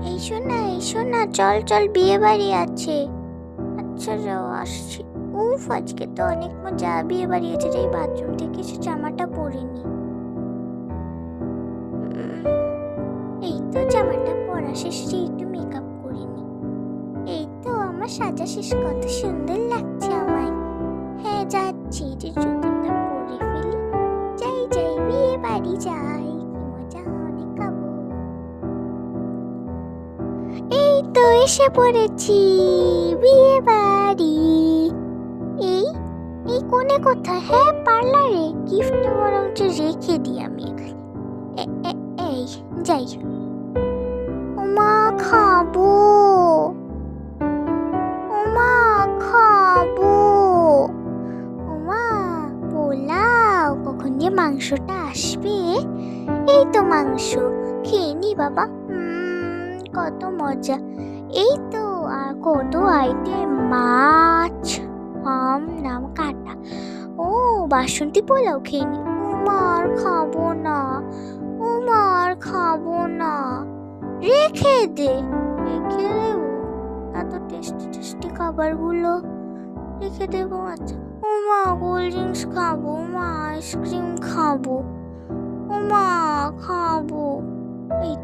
এসো না, চল চল, বিয়ে বাড়ি আছে। আচ্ছা যাও, আসছি। উফ, আজকে তো অনেক মজা, বিয়ে বাড়ি আছে। যাই বাথরুম থেকে এসে জামাটা পরে নি। এই তো জামাটা পরা শেষ, একটু মেকআপ করে নি। এই তো আমার সাজা শেষ, কত সুন্দর লাগছে আমায়। হ্যাঁ যাচ্ছি, যে জুতোটা পরে ফেলি। যাই যাই, বিয়ে বাড়ি যাই, কি মজা, অনেক খাবো। এই তো এসে পড়েছি, বিয়ে বাড়ি। এই এই কোণে কোথায়? হ্যাঁ পার্লারে, গিফট বরঞ্চ রেখে দিই আমি এখানে। এই যাই। ওমা খাবো, ওমা খাবো, ওমা পোলাও, কখন যে মাংসটা আসবে। এই তো মাংস, খেয়ে নি বাবা। কত মজা। এই তো, আর কত আইটেম, মাছ, নাম কাটা। ও বাসন্তী পোলাও খেয়ে নি। আর খাবো না, আর খাবো না। রেখে দে, রেখে দেবো? এত টেস্টি টেস্টি খাবারগুলো রেখে দেবো? আচ্ছা। কোল্ড ড্রিঙ্কস খাবো, আইসক্রিম খাবো, খাবো। এই